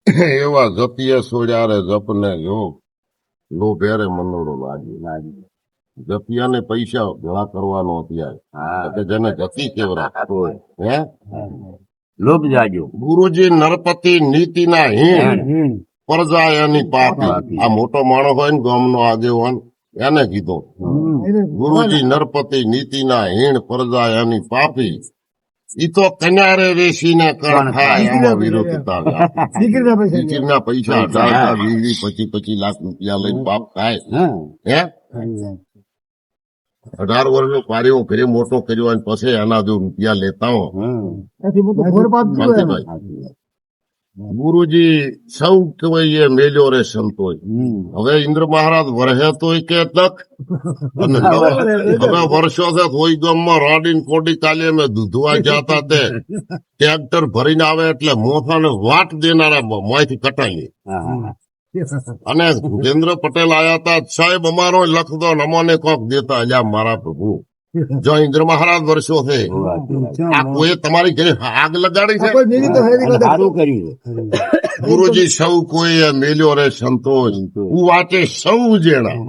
એવા જપીએ સોડ્યારે જપને જો લો ભેરે મનોડો લાગી જપિયાને પૈસા ભેળા કરવાનો અત્યારે જેને જતી કેવરા હે લોભ જાજો ગુરુજી નરપતિ નીતિના હીણ પ્રજા એની પાપી આ મોટો માણસ હોય ને ગામનો આગેવાન એને કીધો ગુરુજી નરપતિ નીતિના હીણ પ્રજા એની પાપી ઈ તો કન્યારે વેસીને કણ ખાય એમાં વિરોધતા દીકરીના પૈસા 20-25 લાખ રૂપિયા લઈને પાપ ખાય હે 18 વર્ષનો કાર્યો ઘરે મોટો કર્યો અને પછી એના જો રૂપિયા લેતા હો ગુરુજી સૌ કહેવાય મેલ્યો રે સંતોય હવે ઇન્દ્ર મહારાજ વરહે તોય કે તક અને હવે વર્ષો છે કોઈ ગામમાં રાડીન કોડી કાલે અમે દૂધવા જતા તે ટ્રેક્ટર ભરીને આવે એટલે મોથાને વાટ દેનારા મોંથી કટાઈએ અને ભૂપેન્દ્ર પટેલ આયા હતા સાહેબ અમારો લખ દો અમને કોક દેતા અલ્યા મારા પ્રભુ જો ઇન્દ્ર મહારાજ વર્ષો છે આ કોઈ તમારી ઘરે આગ લગાડી છે સારું કર્યું ગુરુજી સૌ કોઈ મેલ્યો રે સંતોષ હું વાંચે સૌ જેણા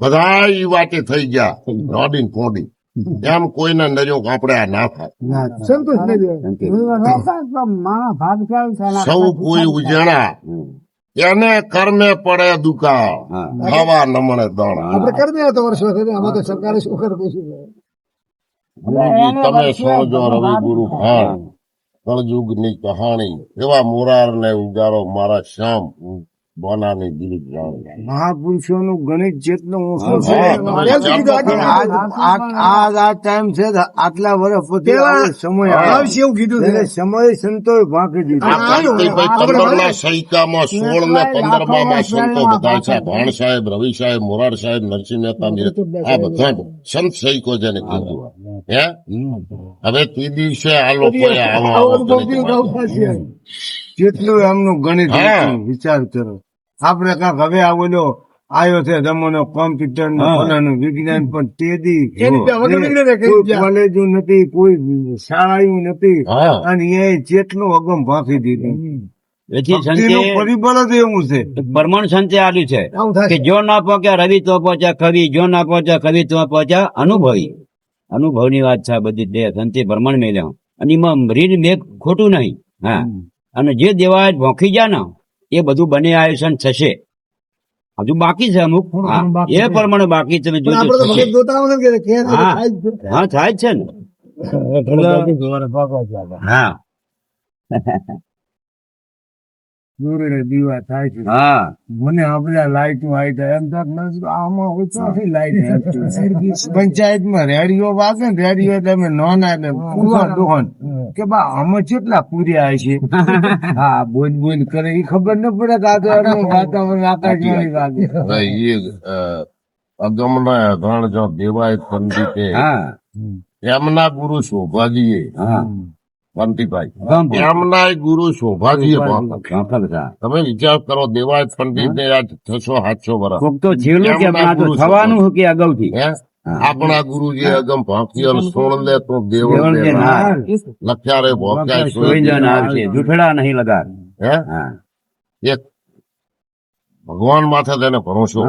બધા ઈ વાંચે થઈ ગયા રોડીન કોડી એમ કોઈને નર્યો આપણે આ ના થાય સૌ કોઈ ઉજેણા એને કર્મે પડે દુકાળ હવા નમણે દાણા તમે સમજો રવિ ગુરુ ભાણ કળયુગ ની કહાણી એવા મોરાર ને ઉગારો મારા શ્યામ બોનાની દિલ મહાપુરુષો નું ગણિત જેટલું ઓછું છે આ ટાઈમ છે આટલા વર્ષ પછી સમય આવશે એવું કીધું સમય સંતોષ ભાંકી દીધો 15 સૈકામાં 16 ને 15 માં સંતો બધા છે ભાણ સાહેબ રવિ સાહેબ મોરાર સાહેબ નરસિંહ મહેતા આ બધા સંત સૈકો જેને કીધું હે હવે તે દિવસે આ લોકો જેટલું એમનું ગણિત વિચાર કરો આપડે કાંક હવે આવેલો આવ્યો છે જમાનો કોમ્પ્યુટર નું વિજ્ઞાન પણ તેદી કોલેજો નથી કોઈ શાળા નથી અને એ જેટલું અગમ ભાંકી દીધું પરિબળ જ એવું છે પરમાણુ સંતે આલ્યું છે કે જો ના પહોંચ્યા રવિ તો પહોંચ્યા કવિ જો ના પહોંચ્યા કવિ તો પહોંચ્યા અનુભવની વાત છે બધી દે સંતે પરમાણ મેલ્યા અને એમાં રીડ મેઘ ખોટું નહીં હા અને જે દેવા ભોંખી ગયા ને એ બધું બને આયોજન થશે હજુ બાકી છે અમુક એ પ્રમાણે બાકી તમે જોજો હા થાય છે ને હા દીવા થાય છે હા મને આપડે લાઈટ આવી જાય એમ આમાં ઓછી લાઈટ પંચાયત માં રેડિયો વાગે ને રેડિયો એટલે અમે નોના એટલે દોહન કે બા આમાં કેટલા પૂર્યા છે હા બોલ બોલ કરે એ ખબર ન પડે કે વાતાવરણ આકાશ વાગે અગમના અધાણ જો દેવાય પંડિતે એમના ગુરુ શોભાજીએ પંડિતભાઈ એમના ગુરુ શોભાજીએ તમે વિચાર કરો દેવાય પંડિત ને આજ 600-700 વર્ષ તો થવાનું કે અગાઉથી આપણા ગુરુજી અગમ ભાંકી સોળ લે તો દેવ લખ્યા રે ભોક્યા જૂઠડા નહીં લગા હે એક ભગવાન માથે તેને ભરોસો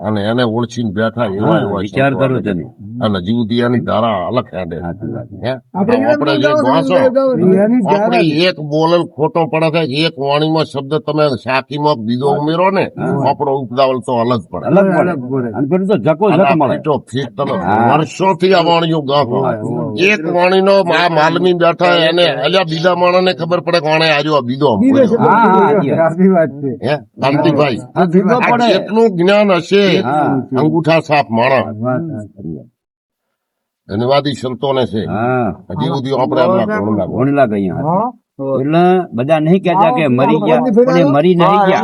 અને એને ઓળખીને બેઠા એવા વિચાર કરો તમે અને જીવદિયાની ધારા અલગ હેડે આપણે જે વાંચો આપણે એક બોલન ખોટો પડે છે એક વાણીમાં શબ્દ તમે સાકીમાં બીજો ઉમેરો ને આપણો ઉપદાવલ તો અલગ પડે વર્ષોથી આ વાણીઓ ગાતો એક વાણીનો આ માલમી બેઠા એને અલ્યા બીજા માણસ ને ખબર પડે કોણે આજો બીજો કાંતિભાઈ કેટલું જ્ઞાન હશે અંગૂઠા સાફ માણસ ધન્યવાદી સંતોને છે હજી સુધી આપણે ભણલા ગયા એટલે બધા નહીં કહેતા કે મરી ગયા મરી નહીં ગયા